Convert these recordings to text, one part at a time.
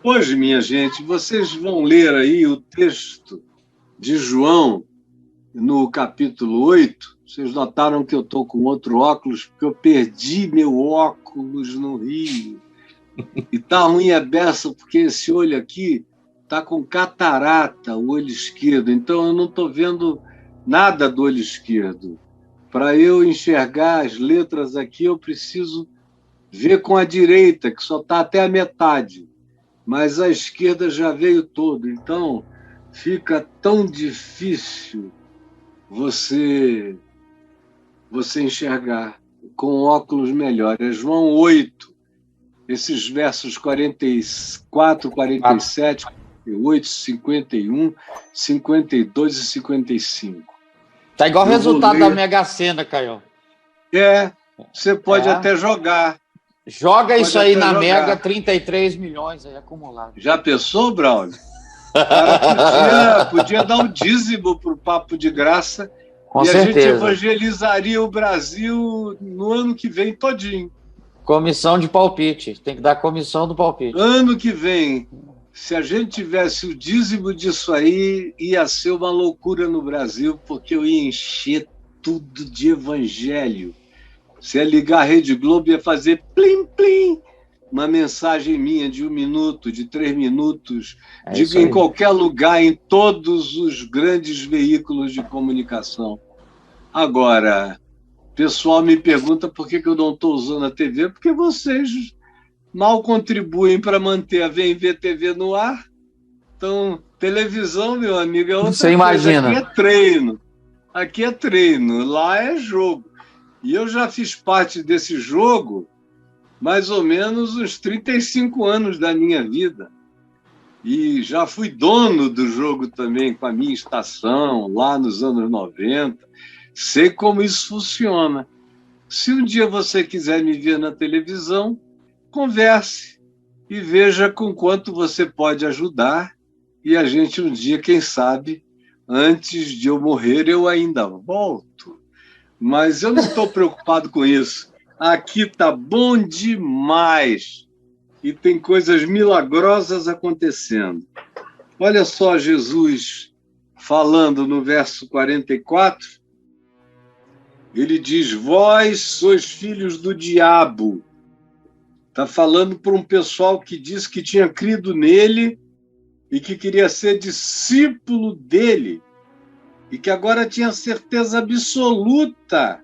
Hoje, minha gente, vocês vão ler aí o texto de João no capítulo 8. Vocês notaram que eu estou com outro óculos, porque eu perdi meu óculos no Rio. E está ruim a beça, porque esse olho aqui está com catarata, o olho esquerdo. Então, eu não estou vendo nada do olho esquerdo. Para eu enxergar as letras aqui, eu preciso ver com a direita, que só está até a metade. Mas a esquerda já veio todo. Então, fica tão difícil você enxergar com óculos melhores. É João 8, esses versos 44, 47, 48, 51, 52 e 55. Tá igual o resultado da Mega Sena, Caio. Você pode até jogar. Joga isso aí na Mega, 33 milhões aí acumulados. Já pensou, Braulio? Cara, podia dar um dízimo para o Papo de Graça. Com certeza. A gente evangelizaria o Brasil no ano que vem todinho. Comissão de palpite. Tem que dar comissão do palpite. Ano que vem, se a gente tivesse o dízimo disso aí, ia ser uma loucura no Brasil, porque eu ia encher tudo de evangelho. Se ia ligar a Rede Globo, ia fazer plim-plim, uma mensagem minha de 1 minuto, de 3 minutos, digo em qualquer lugar, em todos os grandes veículos de comunicação. Agora, o pessoal me pergunta por que eu não estou usando a TV, porque vocês mal contribuem para manter a VMV TV no ar. Então, televisão, meu amigo, é outra Você imagina. Coisa. Aqui é treino. Aqui é treino, lá é jogo. E eu já fiz parte desse jogo mais ou menos uns 35 anos da minha vida. E já fui dono do jogo também com a minha estação, lá nos anos 90. Sei como isso funciona. Se um dia você quiser me ver na televisão, converse e veja com quanto você pode ajudar. E a gente um dia, quem sabe, antes de eu morrer, eu ainda volto. Mas eu não estou preocupado com isso. Aqui está bom demais. E tem coisas milagrosas acontecendo. Olha só Jesus falando no verso 44. Ele diz, vós sois filhos do diabo. Está falando para um pessoal que disse que tinha crido nele e que queria ser discípulo dele. E que agora tinha certeza absoluta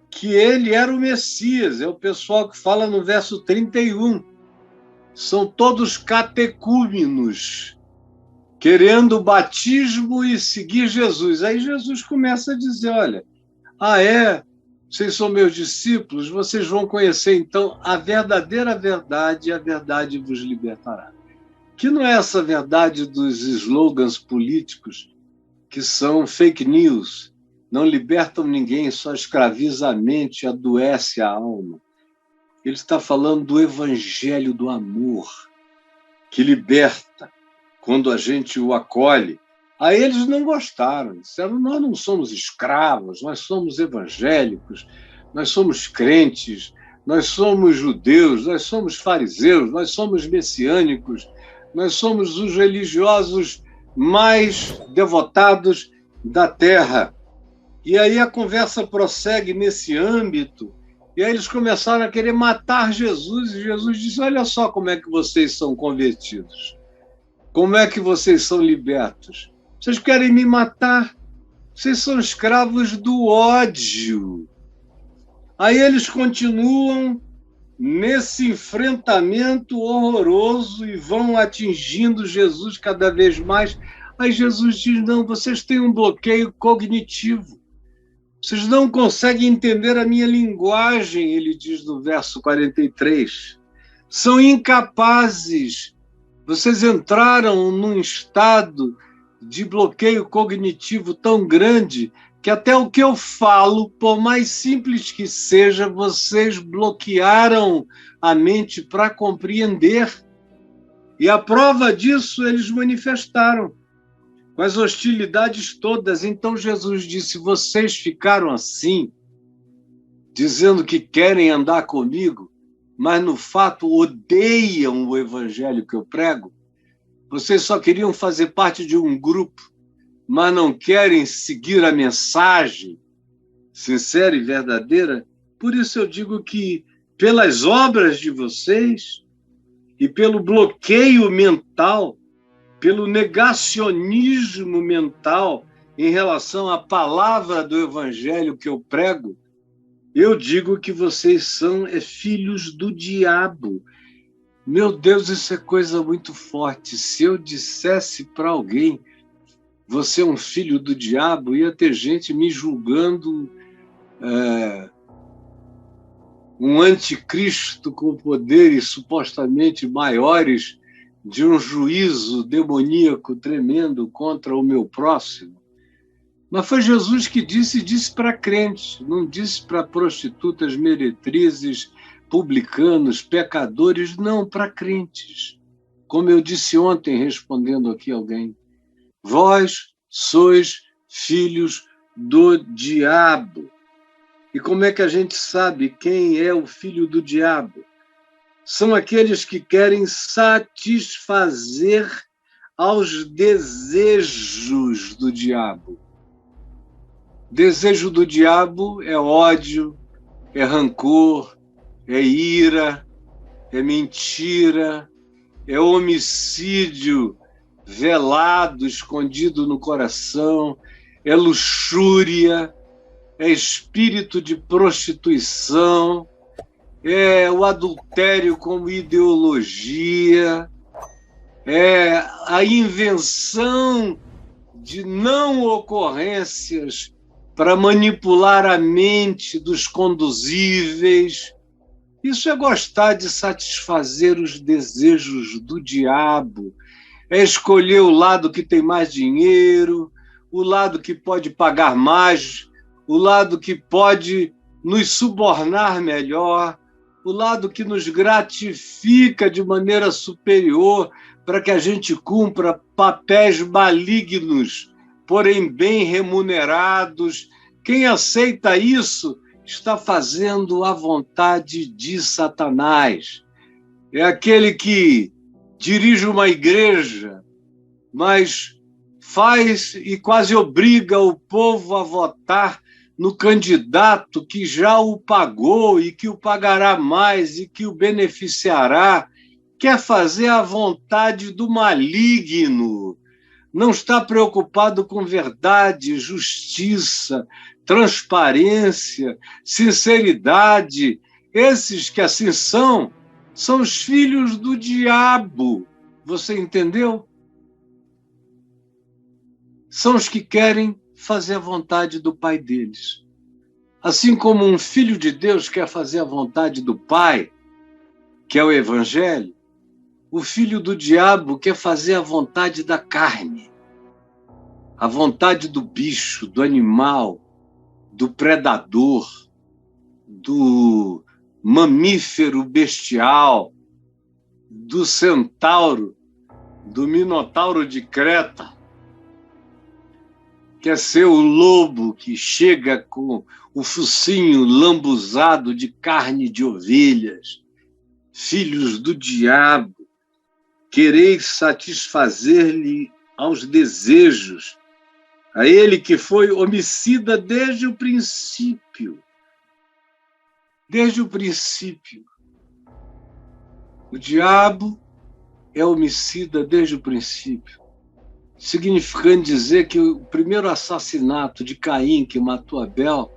que ele era o Messias. É o pessoal que fala no verso 31. São todos catecúmenos, querendo o batismo e seguir Jesus. Aí Jesus começa a dizer, olha, vocês são meus discípulos, vocês vão conhecer então a verdadeira verdade e a verdade vos libertará. Que não é essa verdade dos slogans políticos, que são fake news, não libertam ninguém, só escraviza a mente e adoece a alma. Ele está falando do evangelho do amor, que liberta quando a gente o acolhe. Aí eles não gostaram, disseram, nós não somos escravos, nós somos evangélicos, nós somos crentes, nós somos judeus, nós somos fariseus, nós somos messiânicos, nós somos os religiosos mais devotados da terra. E aí a conversa prossegue nesse âmbito, e aí eles começaram a querer matar Jesus, e Jesus disse, olha só como é que vocês são convertidos, como é que vocês são libertos. Vocês querem me matar? Vocês são escravos do ódio. Aí eles continuam nesse enfrentamento horroroso e vão atingindo Jesus cada vez mais. Aí Jesus diz, não, vocês têm um bloqueio cognitivo. Vocês não conseguem entender a minha linguagem, ele diz no verso 43. São incapazes. Vocês entraram num estado de bloqueio cognitivo tão grande que até o que eu falo, por mais simples que seja, vocês bloquearam a mente para compreender. E a prova disso eles manifestaram com as hostilidades todas. Então Jesus disse, vocês ficaram assim, dizendo que querem andar comigo, mas no fato odeiam o evangelho que eu prego. Vocês só queriam fazer parte de um grupo, mas não querem seguir a mensagem sincera e verdadeira. Por isso eu digo que, pelas obras de vocês e pelo bloqueio mental, pelo negacionismo mental em relação à palavra do evangelho que eu prego, eu digo que vocês são filhos do diabo. Meu Deus, isso é coisa muito forte. Se eu dissesse para alguém, você é um filho do diabo, ia ter gente me julgando um anticristo com poderes supostamente maiores de um juízo demoníaco tremendo contra o meu próximo. Mas foi Jesus que disse para crentes, não disse para prostitutas, meretrizes, publicanos, pecadores, não, para crentes. Como eu disse ontem, respondendo aqui alguém, vós sois filhos do diabo. E como é que a gente sabe quem é o filho do diabo? São aqueles que querem satisfazer aos desejos do diabo. Desejo do diabo é ódio, é rancor, é ira, é mentira, é homicídio velado, escondido no coração, é luxúria, é espírito de prostituição, é o adultério como ideologia, é a invenção de não ocorrências para manipular a mente dos conduzíveis. Isso é gostar de satisfazer os desejos do diabo, é escolher o lado que tem mais dinheiro, o lado que pode pagar mais, o lado que pode nos subornar melhor, o lado que nos gratifica de maneira superior para que a gente cumpra papéis malignos, porém bem remunerados. Quem aceita isso está fazendo a vontade de Satanás. É aquele que dirige uma igreja, mas faz e quase obriga o povo a votar no candidato que já o pagou e que o pagará mais e que o beneficiará. Quer fazer a vontade do maligno. Não está preocupado com verdade, justiça, transparência, sinceridade. Esses que assim são os filhos do diabo. Você entendeu? São os que querem fazer a vontade do pai deles. Assim como um filho de Deus quer fazer a vontade do pai, que é o evangelho, o filho do diabo quer fazer a vontade da carne, a vontade do bicho, do animal, do predador, do mamífero bestial, do centauro, do minotauro de Creta. Quer ser o lobo que chega com o focinho lambuzado de carne de ovelhas. Filhos do diabo, quereis satisfazer-lhe aos desejos, a ele que foi homicida desde o princípio. Desde o princípio. O diabo é homicida desde o princípio, significando dizer que o primeiro assassinato de Caim, que matou Abel,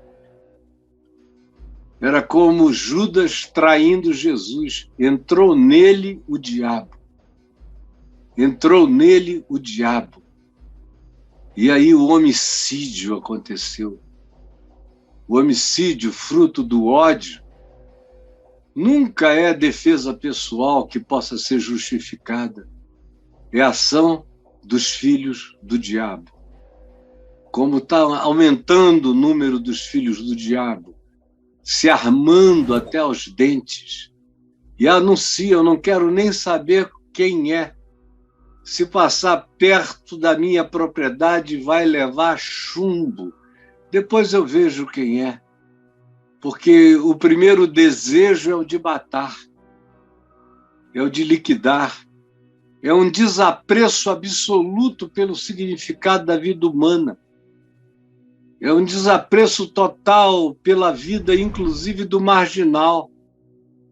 era como Judas traindo Jesus. Entrou nele o diabo. Entrou nele o diabo. E aí o homicídio aconteceu. O homicídio, fruto do ódio, nunca é defesa pessoal que possa ser justificada. É ação dos filhos do diabo. Como está aumentando o número dos filhos do diabo, se armando até os dentes, e anuncia, eu não quero nem saber quem é. Se passar perto da minha propriedade, vai levar chumbo. Depois eu vejo quem é. Porque o primeiro desejo é o de matar. é o de liquidar, é um desapreço absoluto pelo significado da vida humana, é um desapreço total pela vida, inclusive do marginal,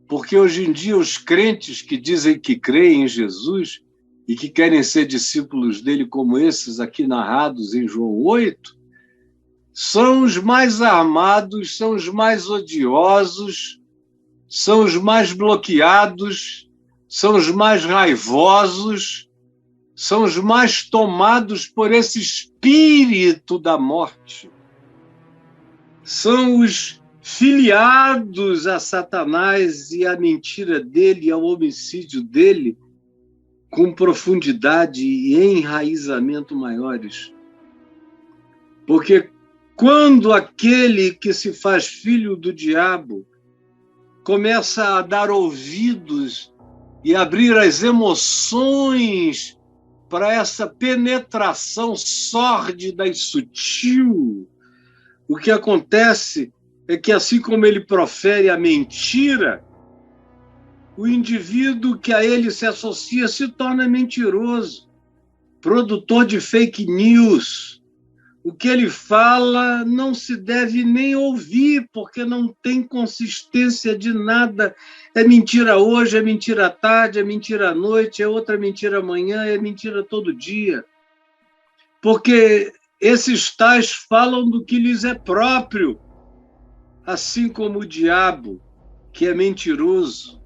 porque hoje em dia os crentes que dizem que creem em Jesus e que querem ser discípulos dele, como esses aqui narrados em João 8, são os mais armados, são os mais odiosos, são os mais bloqueados, são os mais raivosos, são os mais tomados por esse espírito da morte. São os filiados a Satanás e à mentira dele, ao homicídio dele, com profundidade e enraizamento maiores. Porque quando aquele que se faz filho do diabo começa a dar ouvidos e abrir as emoções para essa penetração sórdida e sutil, o que acontece é que, assim como ele profere a mentira, o indivíduo que a ele se associa se torna mentiroso, produtor de fake news. O que ele fala não se deve nem ouvir, porque não tem consistência de nada. É mentira hoje, é mentira à tarde, é mentira à noite, é outra mentira amanhã, é mentira todo dia. Porque esses tais falam do que lhes é próprio, assim como o diabo, que é mentiroso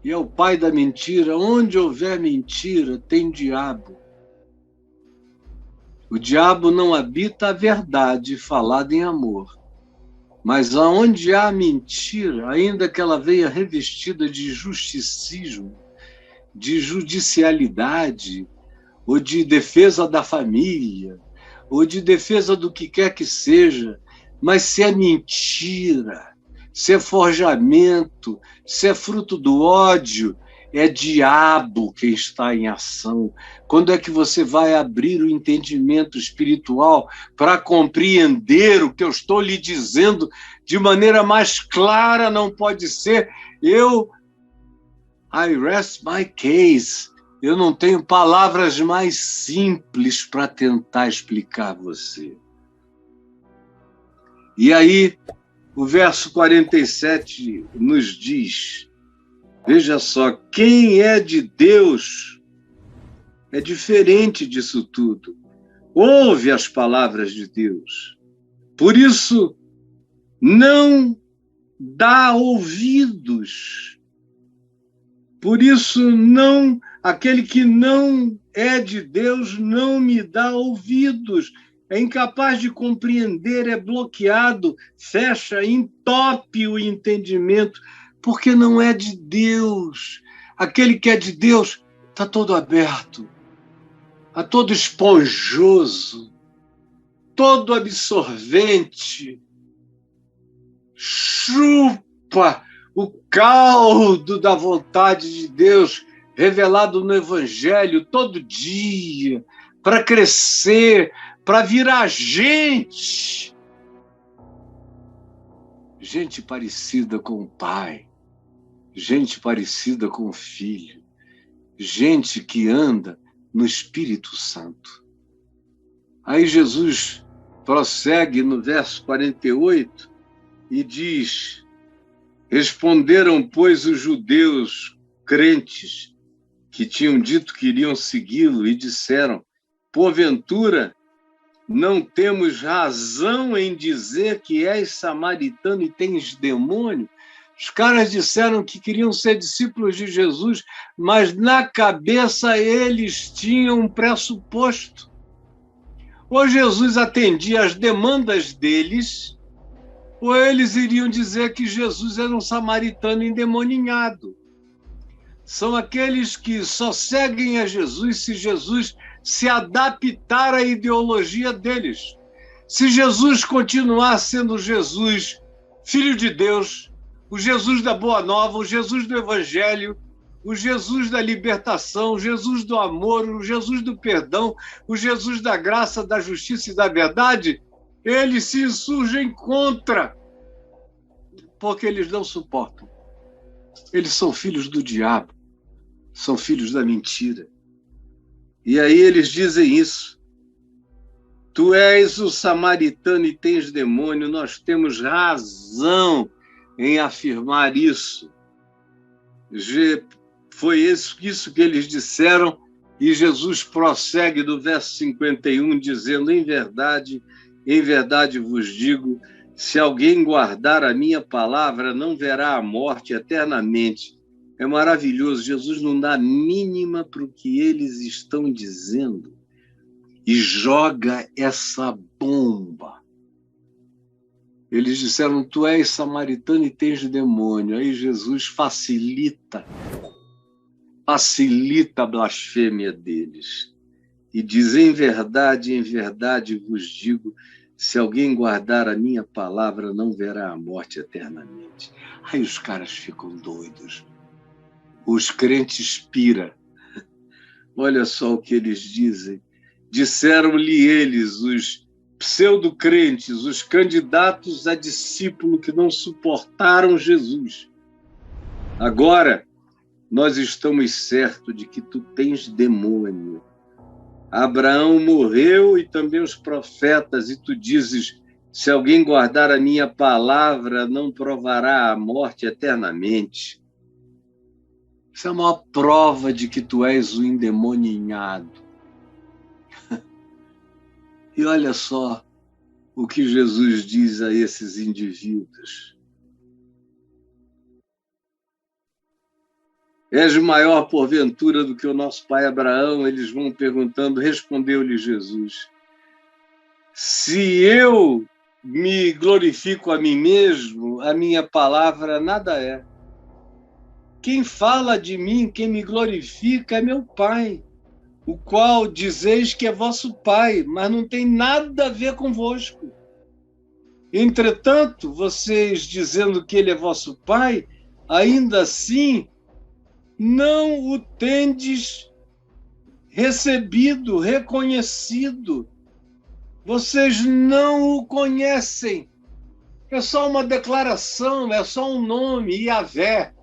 e é o pai da mentira. Onde houver mentira, tem diabo. O diabo não habita a verdade falada em amor, mas aonde há mentira, ainda que ela venha revestida de justicismo, de judicialidade, ou de defesa da família, ou de defesa do que quer que seja, mas se é mentira, se é forjamento, se é fruto do ódio, é diabo que está em ação. Quando é que você vai abrir o entendimento espiritual para compreender o que eu estou lhe dizendo de maneira mais clara? Não pode ser. I rest my case. Eu não tenho palavras mais simples para tentar explicar a você. E aí, o verso 47 nos diz, veja só, quem é de Deus é diferente disso tudo. Ouve as palavras de Deus. Por isso, não dá ouvidos. Por isso, não, aquele que não é de Deus não me dá ouvidos. É incapaz de compreender, é bloqueado, fecha, entope o entendimento, porque não é de Deus. Aquele que é de Deus está todo aberto, está todo esponjoso, todo absorvente, chupa o caldo da vontade de Deus revelado no Evangelho todo dia, para crescer, para virar gente parecida com o Pai, gente parecida com o Filho, gente que anda no Espírito Santo. Aí Jesus prossegue no verso 48 e diz: responderam, pois, os judeus crentes que tinham dito que iriam segui-lo e disseram: porventura, não temos razão em dizer que és samaritano e tens demônio? Os caras disseram que queriam ser discípulos de Jesus, mas na cabeça eles tinham um pressuposto. Ou Jesus atendia às demandas deles, ou eles iriam dizer que Jesus era um samaritano endemoninhado. São aqueles que só seguem a Jesus se Jesus se adaptar à ideologia deles. Se Jesus continuar sendo Jesus, Filho de Deus, o Jesus da Boa Nova, o Jesus do Evangelho, o Jesus da libertação, o Jesus do amor, o Jesus do perdão, o Jesus da graça, da justiça e da verdade, eles se insurgem contra, porque eles não suportam. Eles são filhos do diabo, são filhos da mentira. E aí eles dizem isso. Tu és o samaritano e tens demônio, nós temos razão em afirmar isso. Foi isso que eles disseram, e Jesus prossegue do verso 51, dizendo: em verdade vos digo, se alguém guardar a minha palavra, não verá a morte eternamente. É maravilhoso, Jesus não dá mínima para o que eles estão dizendo e joga essa bomba. Eles disseram: tu és samaritano e tens demônio. Aí Jesus facilita a blasfêmia deles e diz: em verdade vos digo, se alguém guardar a minha palavra, não verá a morte eternamente. Aí os caras ficam doidos. Os crentes piram. Olha só o que eles dizem. Disseram-lhe eles, os pseudo-crentes, os candidatos a discípulo que não suportaram Jesus: agora nós estamos certos de que tu tens demônio. Abraão morreu e também os profetas, e tu dizes: se alguém guardar a minha palavra, não provará a morte eternamente. Isso é a maior prova de que tu és o endemoninhado. E olha só o que Jesus diz a esses indivíduos: és maior porventura do que o nosso pai Abraão? Eles vão perguntando. Respondeu-lhe Jesus: se eu me glorifico a mim mesmo, a minha palavra nada é. Quem fala de mim, quem me glorifica é meu Pai, o qual dizeis que é vosso Pai, mas não tem nada a ver convosco. Entretanto, vocês dizendo que ele é vosso Pai, ainda assim não o tendes recebido, reconhecido. Vocês não o conhecem. É só uma declaração, é só um nome, Yahvé.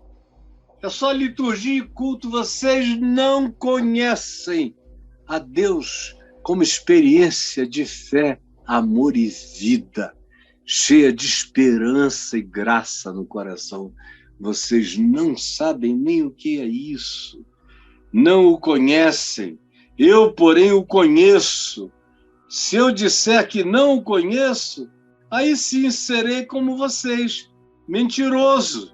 É só liturgia e culto. Vocês não conhecem a Deus como experiência de fé, amor e vida, cheia de esperança e graça no coração. Vocês não sabem nem o que é isso. Não o conhecem. Eu, porém, o conheço. Se eu disser que não o conheço, aí sim serei como vocês, mentiroso.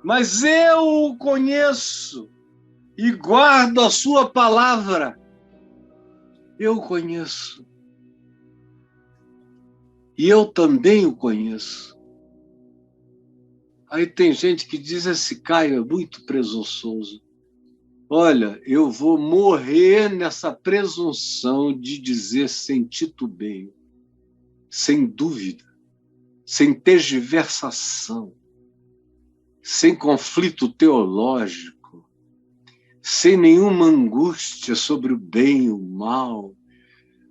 Mas eu o conheço e guardo a sua palavra. Eu o conheço. E eu também o conheço. Aí tem gente que diz: esse Caio é muito presunçoso. Olha, eu vou morrer nessa presunção de dizer sem titubeio, sem dúvida, sem tergiversação, sem conflito teológico, sem nenhuma angústia sobre o bem e o mal,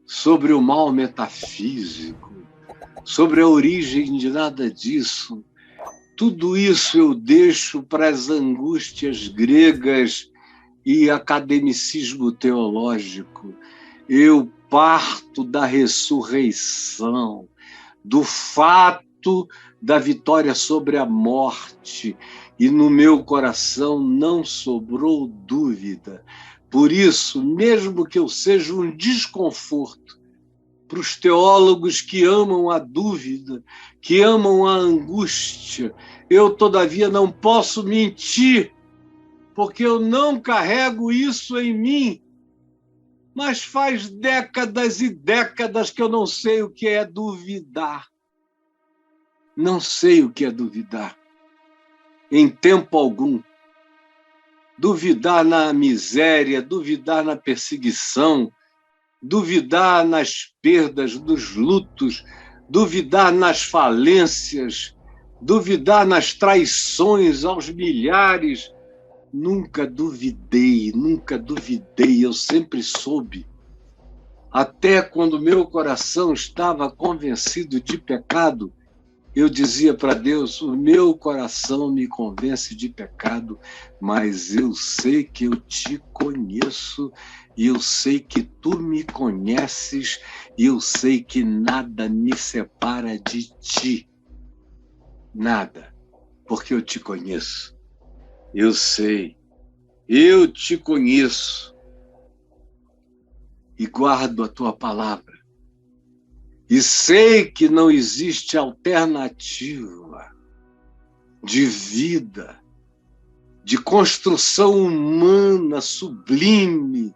sobre o mal metafísico, sobre a origem de nada disso. Tudo isso eu deixo para as angústias gregas e academicismo teológico. Eu parto da ressurreição, do fato da vitória sobre a morte, e no meu coração não sobrou dúvida. Por isso, mesmo que eu seja um desconforto para os teólogos que amam a dúvida, que amam a angústia, eu, todavia, não posso mentir, porque eu não carrego isso em mim. Mas faz décadas e décadas que eu não sei o que é duvidar. Não sei o que é duvidar, em tempo algum. Duvidar na miséria, duvidar na perseguição, duvidar nas perdas, nos lutos, duvidar nas falências, duvidar nas traições aos milhares. Nunca duvidei, eu sempre soube. Até quando meu coração estava convencido de pecado, eu dizia para Deus, o meu coração me convence de pecado, mas eu sei que eu te conheço, e eu sei que tu me conheces, e eu sei que nada me separa de ti. Nada, porque eu te conheço. Eu sei, eu te conheço e guardo a tua palavra. E sei que não existe alternativa de vida, de construção humana sublime,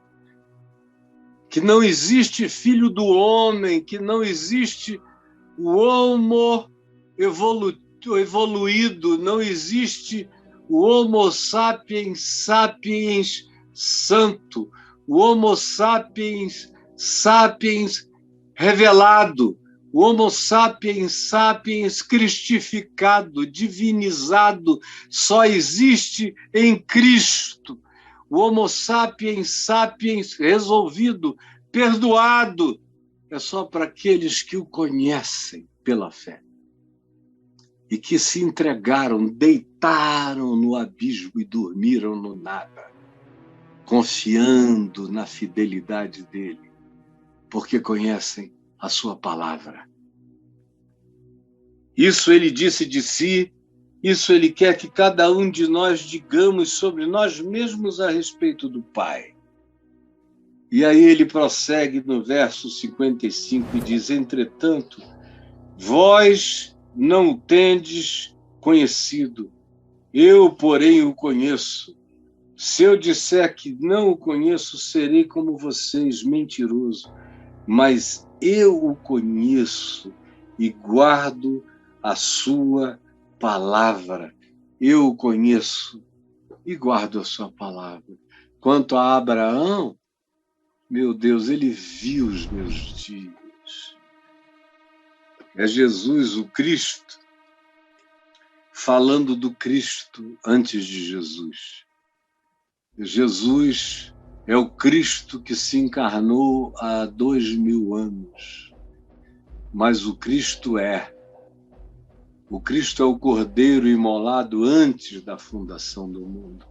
que não existe filho do homem, que não existe o homo evoluído, não existe o homo sapiens sapiens santo, o homo sapiens sapiens revelado, o homo sapiens sapiens cristificado, divinizado, só existe em Cristo. O homo sapiens sapiens resolvido, perdoado, é só para aqueles que o conhecem pela fé e que se entregaram, deitaram no abismo e dormiram no nada, confiando na fidelidade dele, porque conhecem a sua palavra. Isso ele disse de si, isso ele quer que cada um de nós digamos sobre nós mesmos a respeito do Pai. E aí ele prossegue no verso 55 e diz, entretanto, vós não o tendes conhecido, eu, porém, o conheço. Se eu disser que não o conheço, serei como vocês, mentiroso. Mas eu o conheço e guardo a sua palavra. Eu o conheço e guardo a sua palavra. Quanto a Abraão, meu Deus, ele viu os meus dias. É Jesus, o Cristo, falando do Cristo antes de Jesus. Jesus é o Cristo que se encarnou há 2000 anos. Mas o Cristo é o Cordeiro imolado antes da fundação do mundo.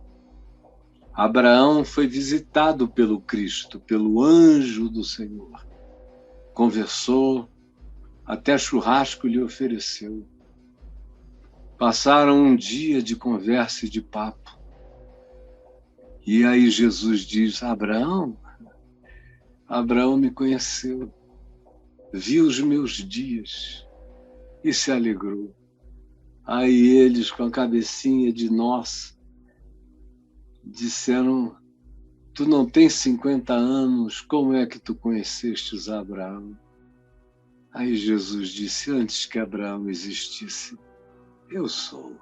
Abraão foi visitado pelo Cristo, pelo anjo do Senhor. Conversou, até churrasco lhe ofereceu. Passaram um dia de conversa e de papo. E aí Jesus diz, Abraão me conheceu, viu os meus dias e se alegrou. Aí eles, com a cabecinha de nós, disseram, tu não tens 50 anos, como é que tu conhecestes Abraão? Aí Jesus disse, antes que Abraão existisse, eu sou.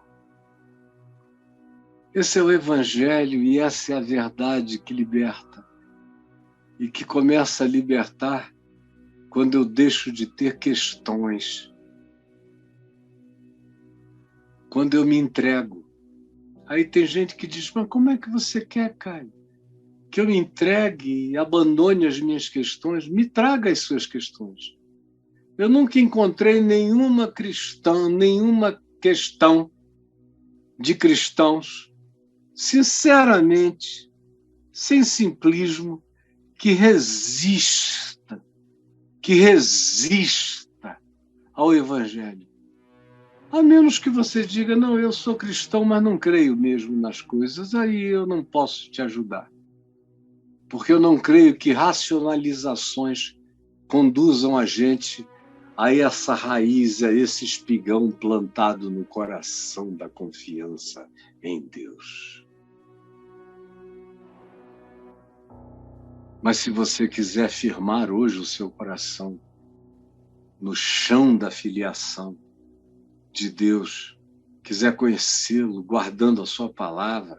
Esse é o Evangelho e essa é a verdade que liberta e que começa a libertar quando eu deixo de ter questões, quando eu me entrego. Aí tem gente que diz, mas como é que você quer, Caio? Que eu me entregue e abandone as minhas questões? Me traga as suas questões. Eu nunca encontrei nenhuma questão de cristãos, sinceramente, sem simplismo, que resista ao Evangelho. A menos que você diga, não, eu sou cristão, mas não creio mesmo nas coisas, aí eu não posso te ajudar. Porque eu não creio que racionalizações conduzam a gente a essa raiz, a esse espigão plantado no coração da confiança em Deus. Mas se você quiser firmar hoje o seu coração no chão da filiação de Deus, quiser conhecê-lo, guardando a sua palavra,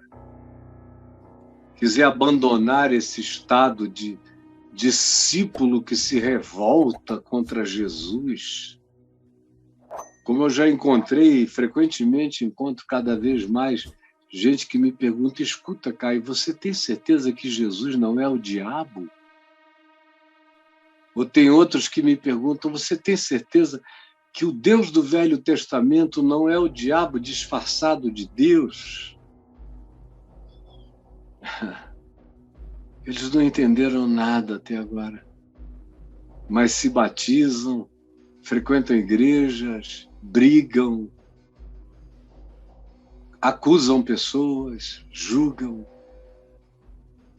quiser abandonar esse estado de discípulo que se revolta contra Jesus, como eu já encontrei, frequentemente encontro cada vez mais gente que me pergunta, escuta, Caio, você tem certeza que Jesus não é o diabo? Ou tem outros que me perguntam, você tem certeza que o Deus do Velho Testamento não é o diabo disfarçado de Deus. Eles não entenderam nada até agora, mas se batizam, frequentam igrejas, brigam, acusam pessoas, julgam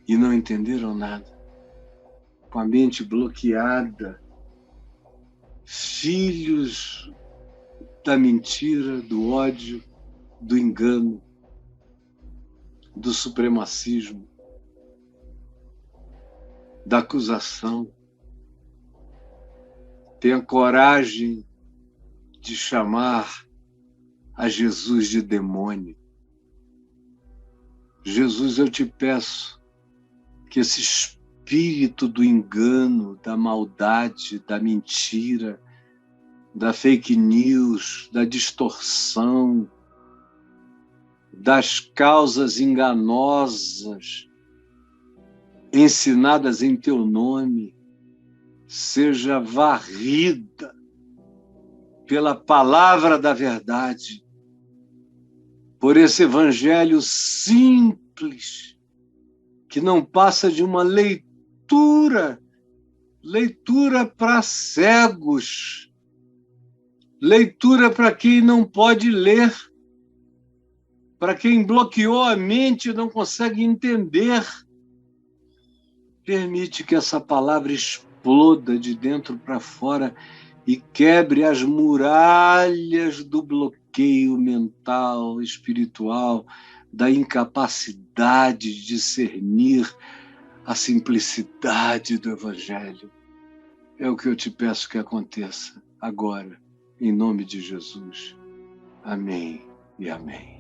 e não entenderam nada. Com a mente bloqueada, filhos da mentira, do ódio, do engano, do supremacismo, da acusação. Tenha coragem de chamar a Jesus de demônio. Jesus, eu te peço que esse espírito do engano, da maldade, da mentira, da fake news, da distorção, das causas enganosas ensinadas em teu nome, seja varrida pela palavra da verdade, por esse evangelho simples, que não passa de uma leitura para cegos, leitura para quem não pode ler, para quem bloqueou a mente e não consegue entender. Permite que essa palavra exploda de dentro para fora e quebre as muralhas do bloqueio mental, espiritual, da incapacidade de discernir a simplicidade do Evangelho. É o que eu te peço que aconteça agora, em nome de Jesus. Amém e amém.